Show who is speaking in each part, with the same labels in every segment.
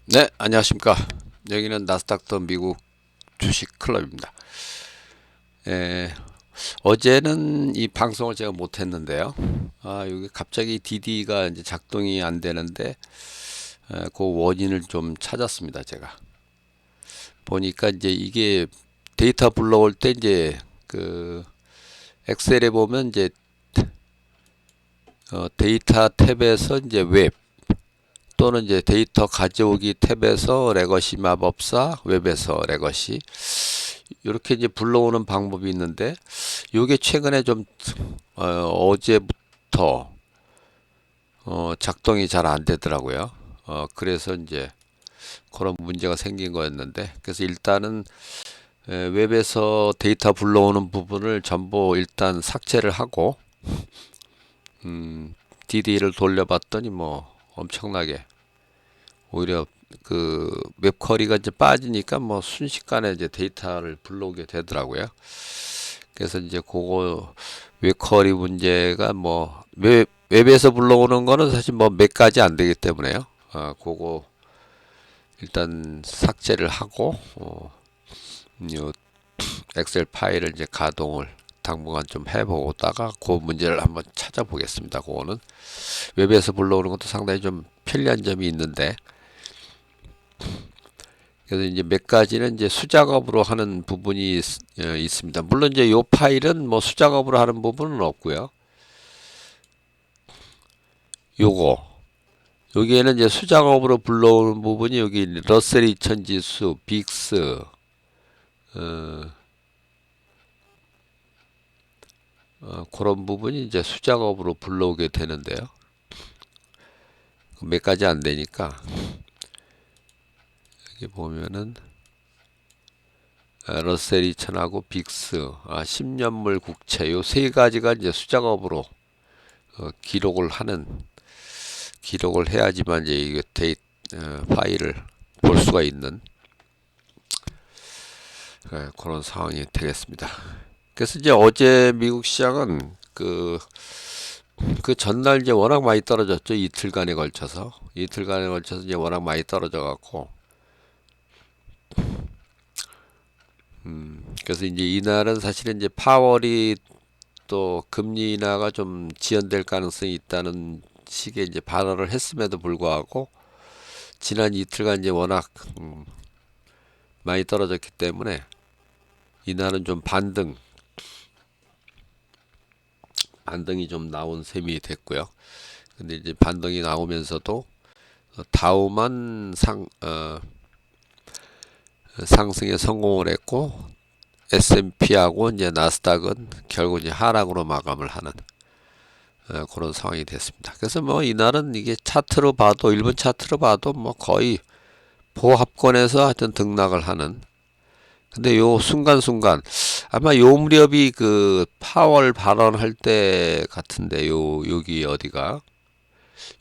Speaker 1: 네, 안녕하십니까. 여기는 나스닥터 미국 주식 클럽입니다. 에, 어제는 이 방송을 제가 못했는데요. 여기 갑자기 DD가 이제 작동이 안 되는데, 그 원인을 좀 찾았습니다, 제가. 보니까 이제 이게 데이터 불러올 때 이제 그 엑셀에 보면 이제 데이터 탭에서 이제 웹, 또는 이제 데이터 가져오기 탭에서 레거시 마법사, 웹에서 레거시 이렇게 이제 불러오는 방법이 있는데 요게 최근에 좀 어제부터 작동이 잘 안 되더라고요. 그래서 이제 그런 문제가 생긴 거였는데 그래서 일단은 웹에서 데이터 불러오는 부분을 전부 일단 삭제를 하고 DD를 돌려봤더니 뭐 엄청나게 오히려 그 웹쿼리가 이제 빠지니까 뭐 순식간에 이제 데이터를 불러오게 되더라고요. 그래서 이제 그거 웹쿼리 문제가 뭐 웹에서 불러오는 거는 사실 뭐 몇 가지 안 되기 때문에요. 그거 일단 삭제를 하고 요 엑셀 파일을 이제 가동을 당분간 좀 해보다가 그 문제를 한번 찾아보겠습니다. 그거는 웹에서 불러오는 것도 상당히 좀 편리한 점이 있는데 그래서 이제 몇 가지는 이제 수작업으로 하는 부분이 있습니다. 물론 이제 요 파일은 뭐 수작업으로 하는 부분은 없고요. 요거 여기에는 이제 수작업으로 불러오는 부분이 여기 러셀 2000 지수, 빅스, 그런 부분이 이제 수작업으로 불러오게 되는데요. 몇 가지 안 되니까 여기 보면은 러셀 2000하고 빅스, 10년물 국채 요 세 가지가 이제 수작업으로 기록을 해야지만 이제 이게 파일을 볼 수가 있는 그런 상황이 되겠습니다. 그래서 이제 어제 미국 시장은 그 전날 이제 워낙 많이 떨어졌죠. 이틀간에 걸쳐서 이제 워낙 많이 떨어져 갖고 그래서 이제 이날은 사실은 이제 파월이 또 금리 인하가 좀 지연될 가능성이 있다는 식의 이제 발언을 했음에도 불구하고 지난 이틀간 이제 워낙 많이 떨어졌기 때문에 이날은 좀 반등이 좀 나온 셈이 됐고요. 근데 이제 반등이 나오면서도 다우만 상승에 성공을 했고 S&P하고 이제 나스닥은 결국 이제 하락으로 마감을 하는 그런 상황이 됐습니다. 그래서 뭐 이날은 이게 차트로 봐도 일본 차트로 봐도 뭐 거의 보합권에서 하여튼 등락을 하는 근데 요 순간순간 아마 요 무렵이 그 파월 발언할 때 같은데 여기 어디가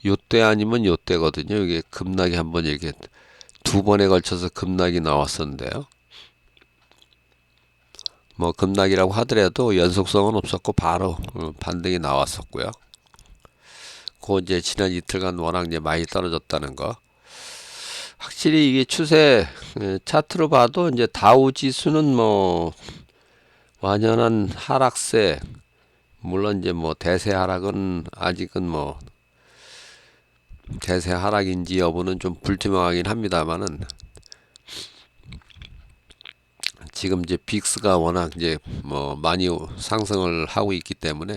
Speaker 1: 요때 아니면 요때거든요. 이게 급락이 한번 이렇게 두 번에 걸쳐서 급락이 나왔었는데요. 뭐 급락이라고 하더라도 연속성은 없었고 바로 반등이 나왔었고요. 그 이제 지난 이틀간 워낙 이제 많이 떨어졌다는 거. 확실히 이게 추세 차트로 봐도 이제 다우 지수는 뭐 완연한 하락세. 물론 이제 뭐 대세 하락은 아직은 뭐 대세 하락인지 여부는 좀 불투명하긴 합니다만은 지금 이제 빅스가 워낙 이제 뭐 많이 상승을 하고 있기 때문에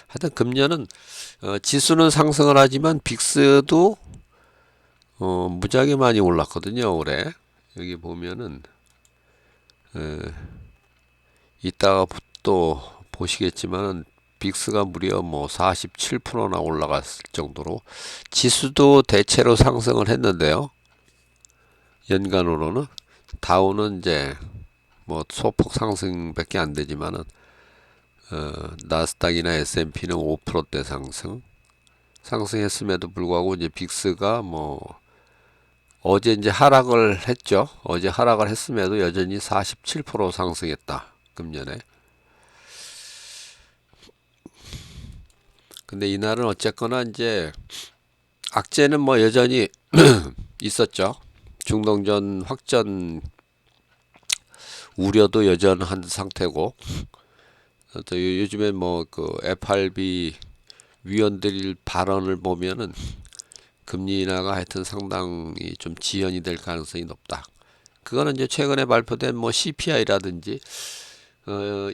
Speaker 1: 하여튼 금년은 지수는 상승을 하지만 빅스도 무지하게 많이 올랐거든요 올해. 여기 보면은 이따가 또 보시겠지만은 빅스가 무려 뭐 47%나 올라갔을 정도로 지수도 대체로 상승을 했는데요. 연간으로는 다우는 이제 뭐 소폭 상승밖에 안 되지만은 나스닥이나 S&P는 5%대 상승했음에도 불구하고 이제 빅스가 뭐 어제 이제 하락을 했죠. 어제 하락을 했음에도 여전히 47% 상승했다. 금년에. 근데 이날은 어쨌거나 이제 악재는 뭐 여전히 있었죠. 중동전 확전 우려도 여전한 상태고, 또 요즘에 뭐 그 FRB 위원들 발언을 보면은 금리 인하가 하여튼 상당히 좀 지연이 될 가능성이 높다. 그거는 이제 최근에 발표된 뭐 CPI라든지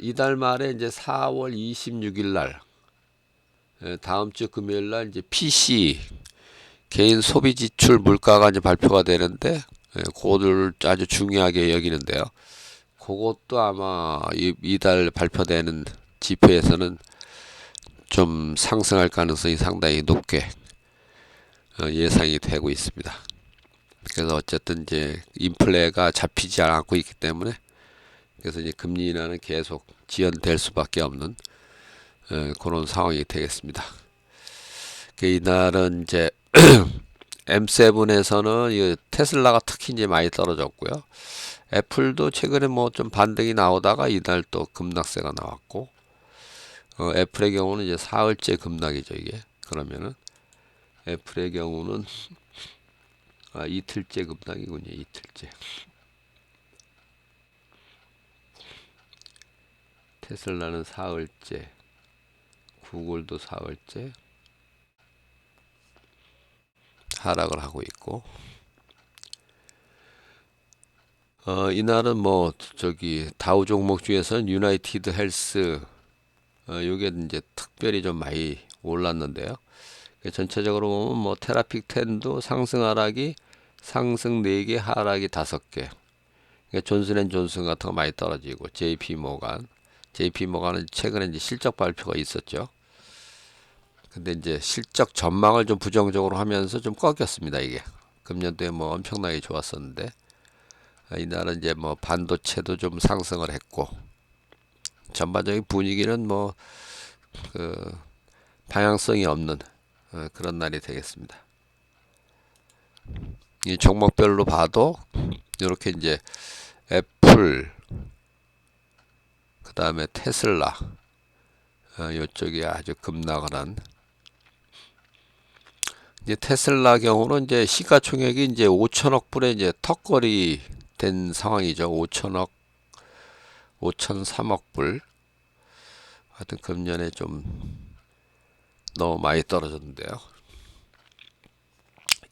Speaker 1: 이달 말에 이제 4월 26일 날 다음 주 금요일 날 이제 PC 개인 소비 지출 물가가 이제 발표가 되는데 그거를 아주 중요하게 여기는데요. 그것도 아마 이달 발표되는 지표에서는 좀 상승할 가능성이 상당히 높게 예상이 되고 있습니다. 그래서 어쨌든 이제 인플레가 잡히지 않고 있기 때문에 그래서 이제 금리 인하는 계속 지연될 수밖에 없는 그런 상황이 되겠습니다. 이날은 이제 M7에서는 테슬라가 특히 이제 많이 떨어졌고요. 애플도 최근에 뭐 좀 반등이 나오다가 이날 또 급락세가 나왔고, 애플의 경우는 이제 사흘째 급락이죠, 이게. 그러면은 애플의 경우는 이틀째 급락이군요, 이틀째. 테슬라는 사흘째, 구글도 사흘째 하락을 하고 있고, 이날은 뭐 저기 다우 종목 중에서는 유나이티드 헬스 요게 이제 특별히 좀 많이 올랐는데요. 전체적으로 보면 뭐 테라픽 10도 상승 하락이 상승 4개 하락이 5개. 존슨앤존슨 같은 거 많이 떨어지고 JP 모간은 최근에 이제 실적 발표가 있었죠. 근데 이제 실적 전망을 좀 부정적으로 하면서 좀 꺾였습니다, 이게. 금년도에 뭐 엄청나게 좋았었는데 이날은 이제 뭐 반도체도 좀 상승을 했고 전반적인 분위기는 뭐 그 방향성이 없는 그런 날이 되겠습니다. 이 종목별로 봐도 이렇게 이제 애플, 그 다음에 테슬라, 이쪽이 아주 급락을 한. 이제 테슬라 경우는 이제 시가총액이 이제 5천억 불에 이제 턱걸이 된 상황이죠. 5천억, 5,003억 불. 하여튼 금년에 좀 너무 많이 떨어졌는데요.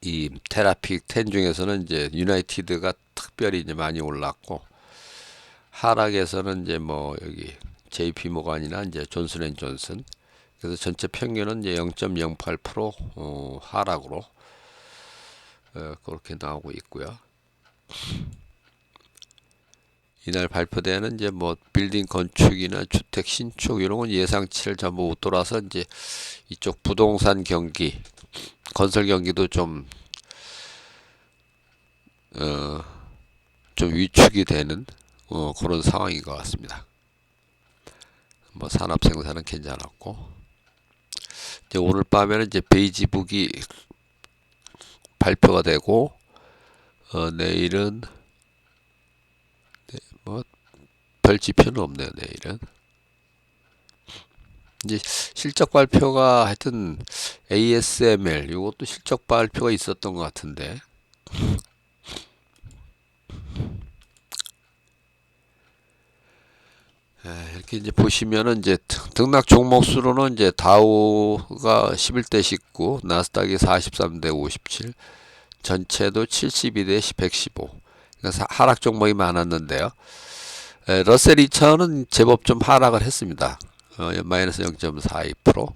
Speaker 1: 이 테라픽 10 중에서는 이제 유나이티드가 특별히 이제 많이 올랐고, 하락에서는 이제 뭐 여기 JP 모간이나 이제 존슨앤존슨. 그래서 전체 평균은 이제 0.08% 하락으로 그렇게 나오고 있고요. 이날 발표되는 이제 뭐 빌딩 건축이나 주택 신축 이런 건 예상치를 전부 못 돌아서 이제 이쪽 부동산 경기, 건설 경기도 좀 위축이 되는 그런 상황인 것 같습니다. 뭐 산업 생산은 괜찮았고, 이제 오늘 밤에는 이제 베이지북이 발표가 되고, 내일은 뭐 별 지표는 없네요. 내일은 이제 실적 발표가 하여튼 ASML 이것도 실적 발표가 있었던 것 같은데. 이렇게 이제 보시면은 이제 등락 종목 수로는 이제 다우가 11대 19, 나스닥이 43대 57, 전체도 72대 115. 그러니까 하락 종목이 많았는데요. 러셀 2000은 제법 좀 하락을 했습니다. 마이너스 0.42%.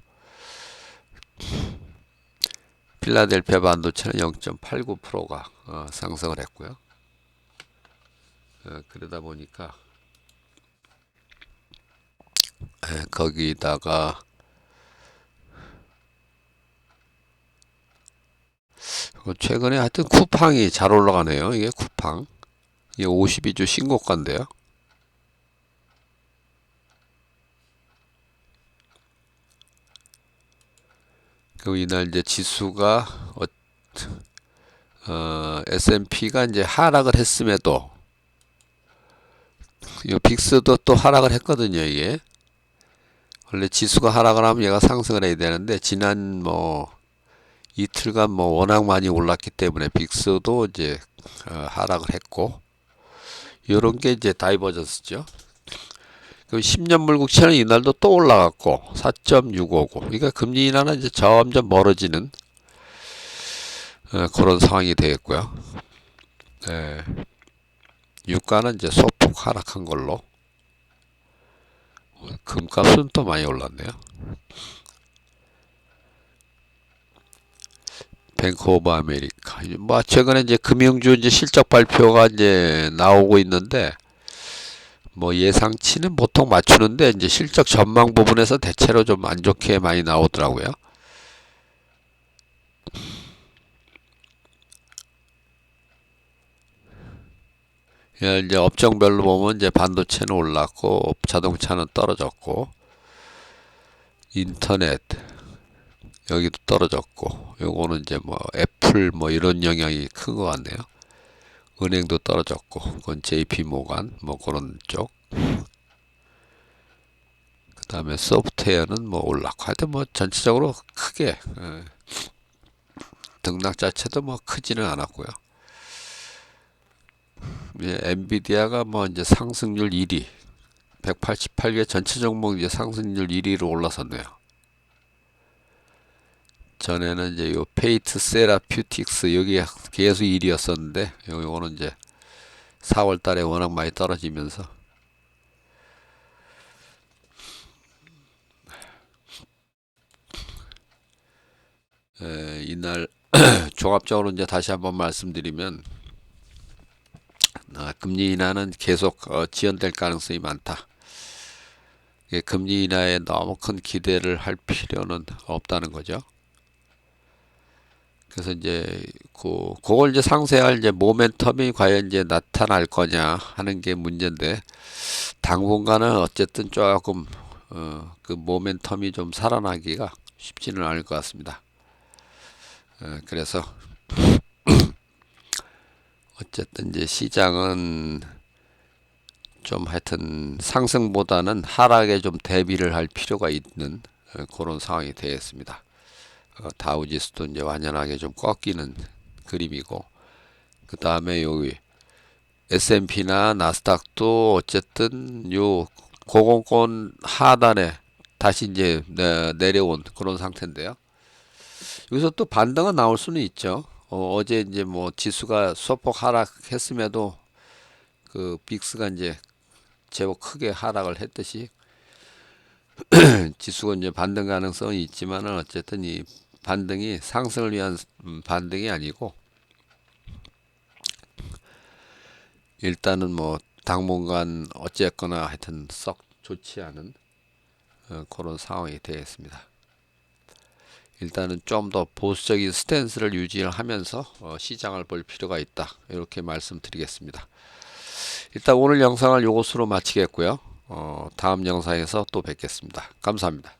Speaker 1: 필라델피아 반도체는 0.89%가 상승을 했고요. 그러다 보니까 거기다가 최근에 하여튼 쿠팡이 잘 올라가네요. 이게 쿠팡. 이게 52주 신고가인데요. 그리고 이날 이제 지수가 S&P가 이제 하락을 했음에도 이 빅스도 또 하락을 했거든요. 이게 원래 지수가 하락을 하면 얘가 상승을 해야 되는데 지난 뭐 이틀간 뭐 워낙 많이 올랐기 때문에 빅스도 이제 하락을 했고, 요런 게 이제 다이버전스죠. 그럼 10년 물국채는 이날도 또 올라갔고 4.659. 그러니까 금리 인하는 이제 점점 멀어지는 그런 상황이 되겠고요. 예, 유가는 이제 소폭 하락한 걸로. 금값은 또 많이 올랐네요. 뱅크 오브 아메리카. 뭐 최근에 이제 금융주 이제 실적 발표가 이제 나오고 있는데, 뭐 예상치는 보통 맞추는데 이제 실적 전망 부분에서 대체로 좀 안 좋게 많이 나오더라고요. 예, 이제 업종별로 보면 이제 반도체는 올랐고 자동차는 떨어졌고 인터넷 여기도 떨어졌고, 요거는 이제 뭐 애플 뭐 이런 영향이 큰 것 같네요. 은행도 떨어졌고, 그건 JP 모간 뭐 그런 쪽. 그 다음에 소프트웨어는 뭐 올랐고, 하여튼 뭐 전체적으로 크게 등락 자체도 뭐 크지는 않았고요. 이제 엔비디아가 뭐 이제 상승률 1위, 188개 전체 종목 이제 상승률 1위로 올라섰네요. 전에는 이제 요 페이트 세라퓨틱스 여기 계속 1위였었는데, 요거는 이제 4월 달에 워낙 많이 떨어지면서 이날 종합적으로 이제 다시 한번 말씀드리면, 금리 인하는 계속 지연될 가능성이 많다. 금리 인하에 너무 큰 기대를 할 필요는 없다는 거죠. 그래서 이제 그걸 이제 상쇄할 이제 모멘텀이 과연 이제 나타날 거냐 하는 게 문제인데, 당분간은 어쨌든 조금 그 모멘텀이 좀 살아나기가 쉽지는 않을 것 같습니다. 그래서 어쨌든 이제 시장은 좀 하여튼 상승보다는 하락에 좀 대비를 할 필요가 있는 그런 상황이 되겠습니다. 다우지수도 이제 완연하게 좀 꺾이는 그림이고, 그 다음에 여기 S&P나 나스닥도 어쨌든 요 고공권 하단에 다시 이제 내려온 그런 상태인데요. 여기서 또 반등은 나올 수는 있죠. 어제 이제 뭐 지수가 소폭 하락했음에도 그 빅스가 이제 제법 크게 하락을 했듯이 지수가 이제 반등 가능성이 있지만은 어쨌든 이 반등이 상승을 위한 반등이 아니고, 일단은 뭐 당분간 어쨌거나 하여튼 썩 좋지 않은 그런 상황이 되겠습니다. 일단은 좀 더 보수적인 스탠스를 유지하면서 시장을 볼 필요가 있다, 이렇게 말씀드리겠습니다. 일단 오늘 영상을 이것으로 마치겠고요. 다음 영상에서 또 뵙겠습니다. 감사합니다.